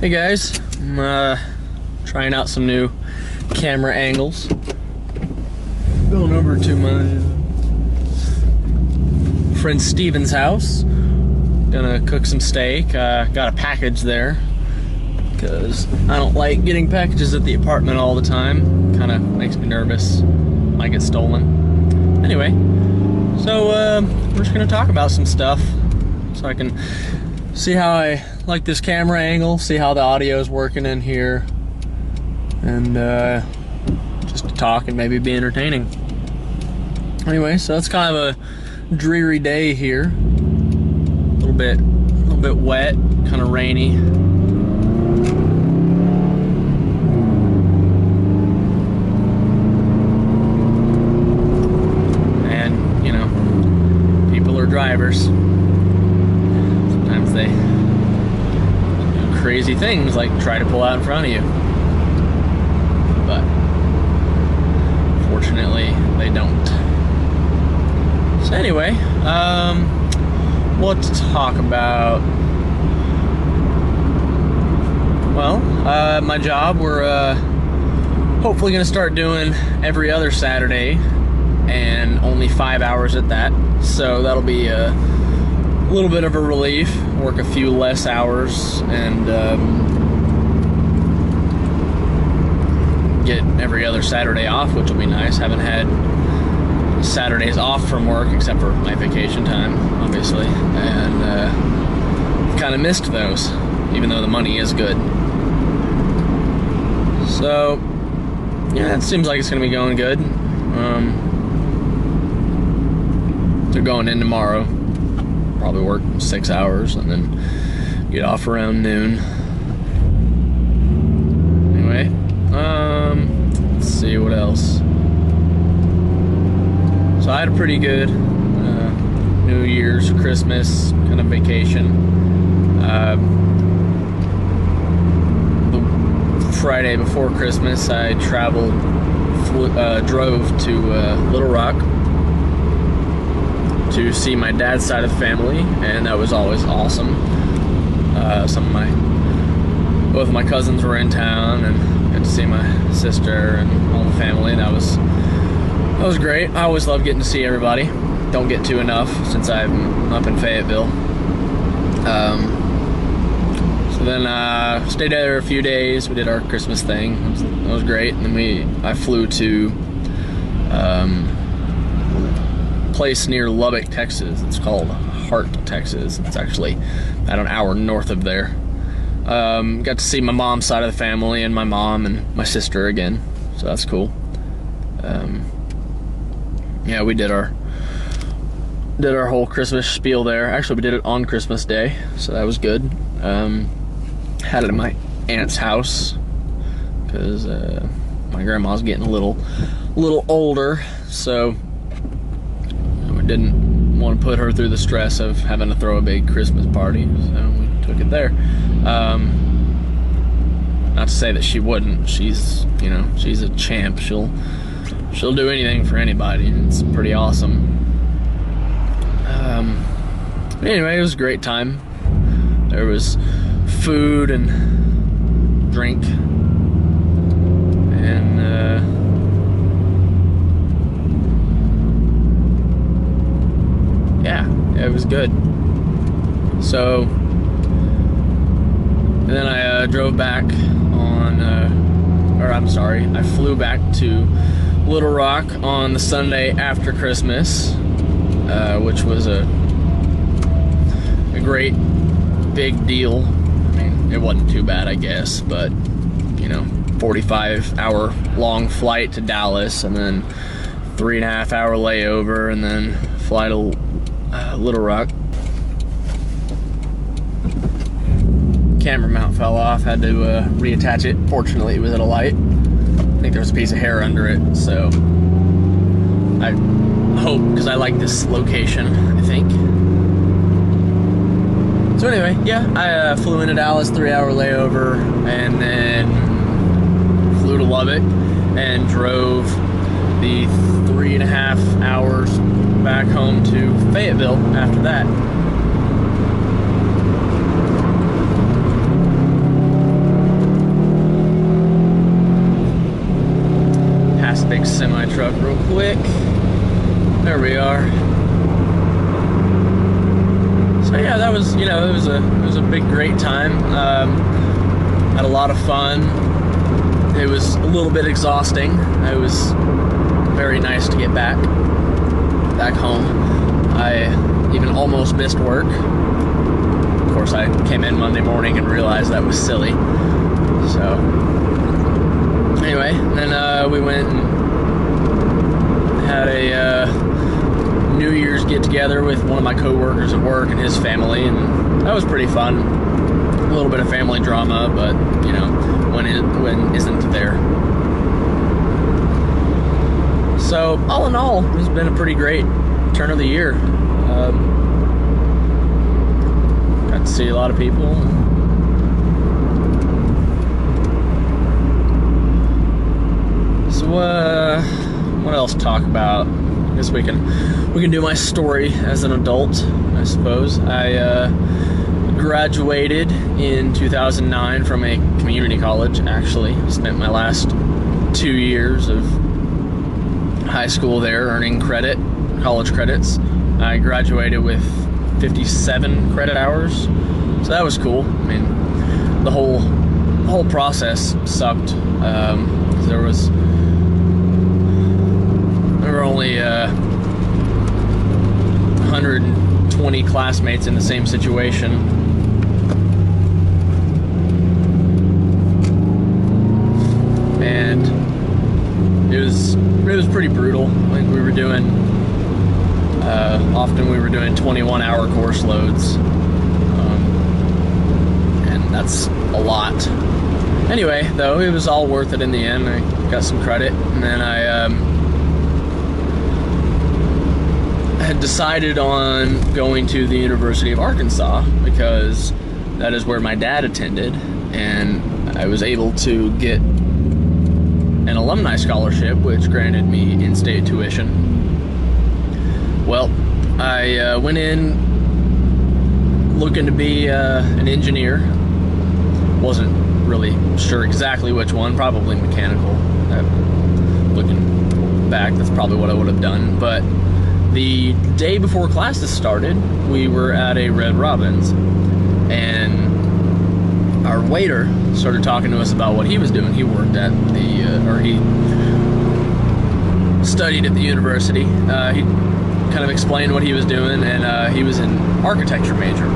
Hey guys, I'm trying out some new camera angles. Going over to my friend Steven's house. Gonna cook some steak. Got a package there because I don't like getting packages at the apartment all the time. Kind of makes me nervous. Might get stolen. Anyway, so we're just gonna talk about some stuff so I can see how I like this camera angle, see how the audio is working in here, and just to talk and maybe be entertaining. Anyway, so it's kind of a dreary day here. A little bit wet, kind of rainy. And, you know, people are drivers. Sometimes they do crazy things like try to pull out in front of you. But fortunately, they don't. So anyway, what to talk about? Well, my job, we're hopefully going to start doing every other Saturday, and only 5 hours at that. So that'll be a little bit of a relief. Work a few less hours and get every other Saturday off, which will be nice. Haven't had Saturdays off from work except for my vacation time, obviously, and kind of missed those, even though the money is good. So yeah, it seems like it's gonna be going good. They're going in tomorrow, probably work 6 hours and then get off around noon. Anyway, let's see what else. So I had a pretty good New Year's, Christmas kind of vacation. The Friday before Christmas, I drove to Little Rock to see my dad's side of the family, and that was always awesome. Both of my cousins were in town, and got to see my sister and all the family. That was great. I always love getting to see everybody. Don't get to enough since I'm up in Fayetteville. So then stayed there a few days. We did our Christmas thing. That was great. And then I flew to a place near Lubbock, Texas. It's called Hart, Texas. It's actually about an hour north of there. Got to see my mom's side of the family and my mom and my sister again. So that's cool. Yeah, we did our whole Christmas spiel there. Actually, we did it on Christmas Day, so that was good. Had it at my aunt's house because my grandma's getting a little older, so we didn't want to put her through the stress of having to throw a big Christmas party, so we took it there. Not to say that she wouldn't. She's a champ. She'll do anything for anybody. It's pretty awesome. Anyway, it was a great time. There was food and drink, and yeah, it was good. So, and then I drove back I flew back to Little Rock on the Sunday after Christmas, which was a great big deal. I mean, it wasn't too bad, I guess, but 45-hour long flight to Dallas, and then 3.5-hour layover, and then fly to Little Rock. Camera mount fell off, had to reattach it. Fortunately, it was at a light. I think there was a piece of hair under it, so I hope, because I like this location, I think. So anyway, yeah, I flew into Dallas, 3-hour layover, and then flew to Lubbock and drove the 3.5 hours back home to Fayetteville after that. quick. There we are. So yeah, that was, it was a big, great time. Had a lot of fun. It was a little bit exhausting. It was very nice to get back home. I even almost missed work. Of course, I came in Monday morning and realized that was silly. So anyway, then we went and had a New Year's get-together with one of my co-workers at work and his family, and that was pretty fun. A little bit of family drama, but when isn't there. So all in all, it's been a pretty great turn of the year. Got to see a lot of people. So what else to talk about? I guess we can do my story as an adult, I suppose. I graduated in 2009 from a community college, actually. Spent my last 2 years of high school there earning college credits. I graduated with 57 credit hours, so that was cool. I mean, the whole process sucked. There were only 120 classmates in the same situation. And it was pretty brutal. Like often we were doing 21-hour course loads. And that's a lot. Anyway, though, it was all worth it in the end. I got some credit, and then I had decided on going to the University of Arkansas because that is where my dad attended, and I was able to get an alumni scholarship, which granted me in-state tuition. Well, I went in looking to be an engineer. Wasn't really sure exactly which one, probably mechanical. Looking back, that's probably what I would have done. But the day before classes started, we were at a Red Robin's, and our waiter started talking to us about what he was doing. He worked at he studied at the university. He kind of explained what he was doing, and he was an architecture major.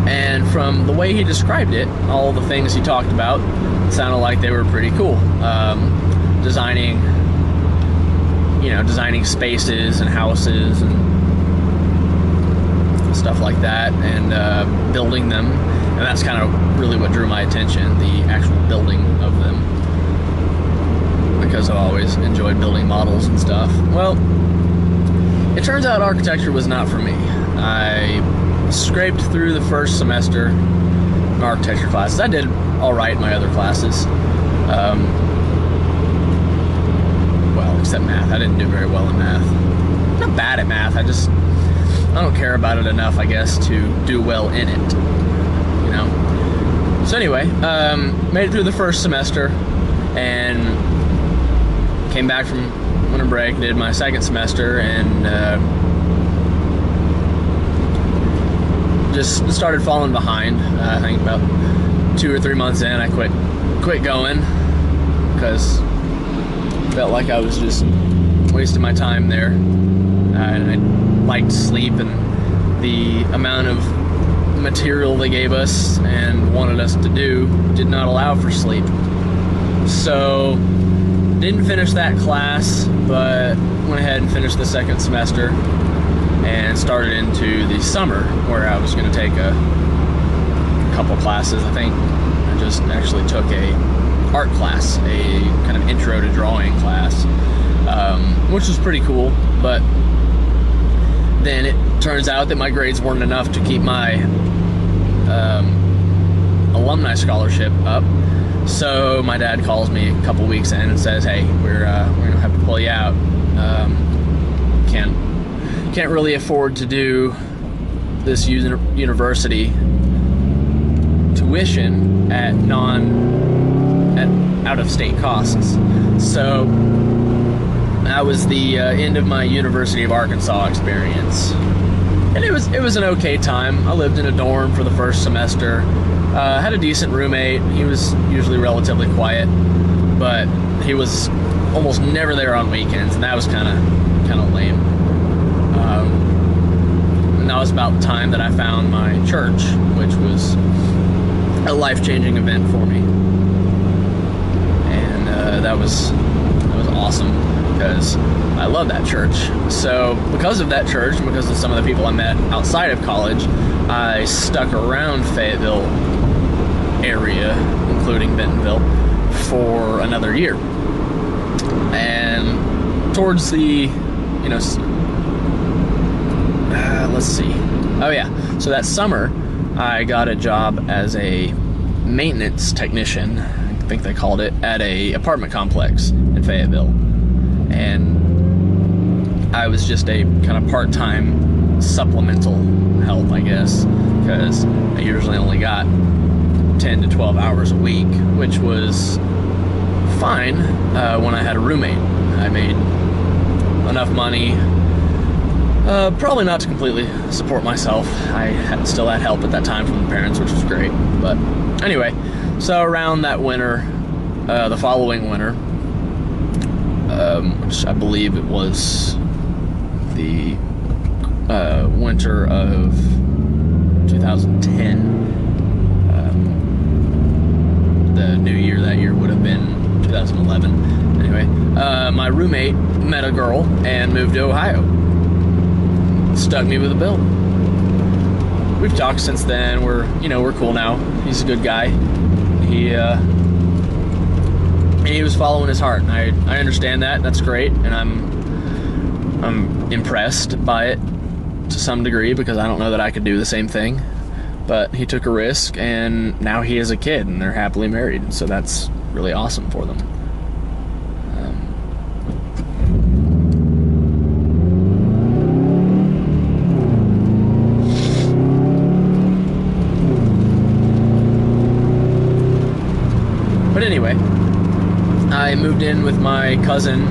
And from the way he described it, all the things he talked about sounded like they were pretty cool. Designing spaces and houses and stuff like that, and building them. And that's kind of really what drew my attention, the actual building of them, because I've always enjoyed building models and stuff. Well, it turns out architecture was not for me. I scraped through the first semester in architecture classes. I did all right in my other classes. Well, except math. I didn't do very well in math. I'm not bad at math. I don't care about it enough, I guess, to do well in it. So anyway, made it through the first semester and came back from winter break, did my second semester, and just started falling behind. I think about 2 or 3 months in, I quit going because I felt like I was just wasting my time there. And I liked sleep, and the amount of material they gave us and wanted us to do did not allow for sleep. So didn't finish that class, but went ahead and finished the second semester and started into the summer, where I was going to take a couple classes. I think I just actually took a art class, a kind of intro to drawing class, which was pretty cool. But then it turns out that my grades weren't enough to keep my alumni scholarship up. So my dad calls me a couple weeks in and says, "Hey, we're gonna have to pull you out. Can't really afford to do this university tuition at out-of-state costs. So that was the end of my University of Arkansas experience. And it was an okay time. I lived in a dorm for the first semester. Had a decent roommate. He was usually relatively quiet, but he was almost never there on weekends, and that was kind of lame. And that was about the time that I found my church, which was a life-changing event for me. And that was awesome, because I love that church. So because of that church, and because of some of the people I met outside of college, I stuck around Fayetteville area, including Bentonville, for another year. And towards the, let's see. Oh yeah, so that summer, I got a job as a maintenance technician, I think they called it, at a apartment complex in Fayetteville. And I was just a kind of part-time supplemental help, I guess, because I usually only got 10 to 12 hours a week, which was fine when I had a roommate. I made enough money, probably not to completely support myself. I still had help at that time from the parents, which was great. But anyway, so around that winter, the following winter, which I believe it was the winter of 2010, the new year that year would have been 2011. Anyway, my roommate met a girl and moved to Ohio. Stuck me with a bill. We've talked since then. We're cool now. He's a good guy. He was following his heart. And I understand that. That's great, and I'm impressed by it to some degree, because I don't know that I could do the same thing. But he took a risk, and now he has a kid, and they're happily married. So that's really awesome for them. But anyway, I moved in with my cousin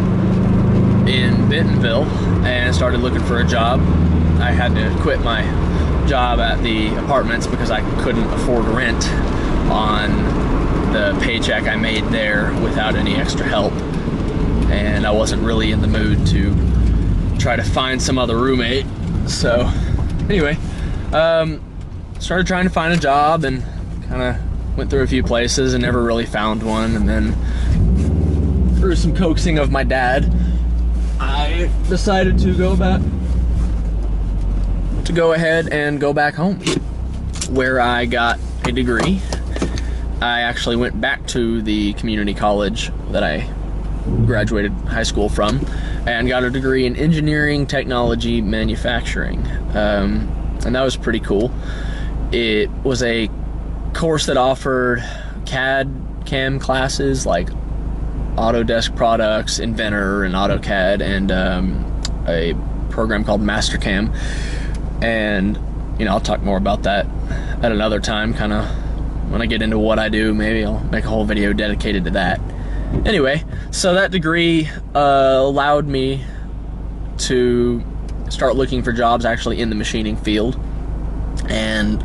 in Bentonville and started looking for a job. I had to quit my job at the apartments because I couldn't afford rent on the paycheck I made there without any extra help. And I wasn't really in the mood to try to find some other roommate. So anyway, started trying to find a job and kind of went through a few places and never really found one. And then through some coaxing of my dad, I decided to go ahead and go back home, where I got a degree. I actually went back to the community college that I graduated high school from and got a degree in engineering, technology, manufacturing. And that was pretty cool. It was a course that offered CAD, CAM classes like Autodesk Products, Inventor, and AutoCAD, and a program called Mastercam. And I'll talk more about that at another time, kind of when I get into what I do. Maybe I'll make a whole video dedicated to that. Anyway, so that degree allowed me to start looking for jobs actually in the machining field. And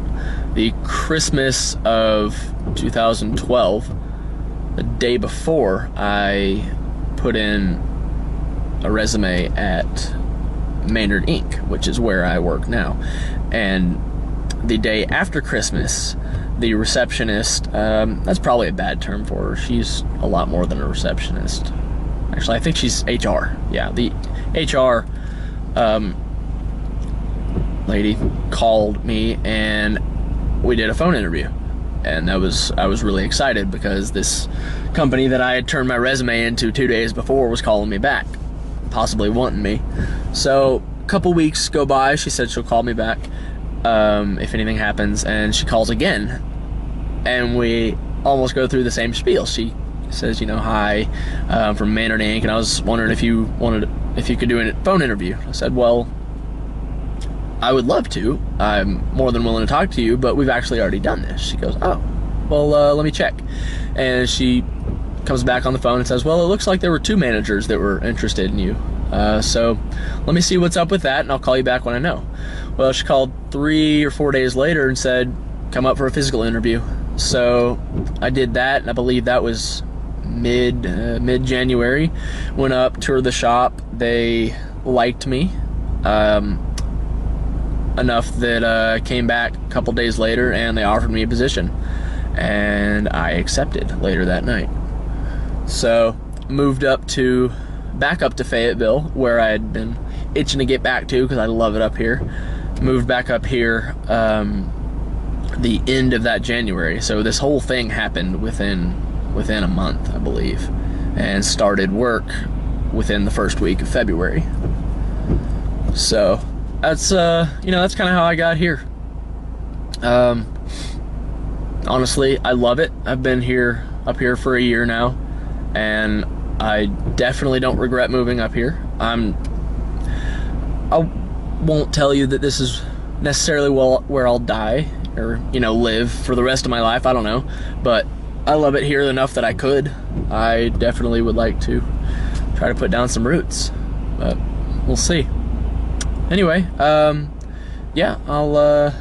the Christmas of 2012, the day before, I put in a resume at Maynard Inc., which is where I work now. And the day after Christmas, the receptionist, that's probably a bad term for her. She's a lot more than a receptionist. Actually, I think she's HR. Yeah, the HR lady called me and we did a phone interview. And I was really excited because this company that I had turned my resume into 2 days before was calling me back, possibly wanting me. So a couple weeks go by. She said she'll call me back if anything happens, and she calls again, and we almost go through the same spiel. She says, hi, from Maynard Inc., and I was wondering if you could do a phone interview. I said, well, I would love to. I'm more than willing to talk to you, but we've actually already done this. She goes, oh, well, let me check. And she comes back on the phone and says, well, it looks like there were 2 managers that were interested in you. So let me see what's up with that, and I'll call you back when I know. Well, she called 3 or 4 days later and said, come up for a physical interview. So I did that, and I believe that was mid-January. Went up, toured the shop. They liked me enough that I came back a couple days later, and they offered me a position, and I accepted later that night. So moved back up to Fayetteville, where I had been itching to get back to because I love it up here. Moved back up here the end of that January. So this whole thing happened within a month, I believe, and started work within the first week of February. So that's that's kind of how I got here. Honestly, I love it. I've been up here for a year now, and I definitely don't regret moving up here. I won't tell you that this is necessarily where I'll die or live for the rest of my life. I don't know, but I love it here enough that I definitely would like to try to put down some roots, but we'll see. Anyway, yeah, I'll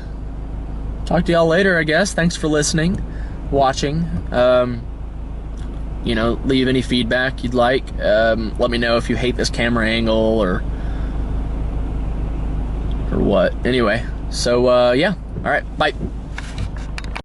talk to y'all later, I guess. Thanks for listening, watching. Leave any feedback you'd like. Let me know if you hate this camera angle or what. Anyway, so yeah, all right, bye.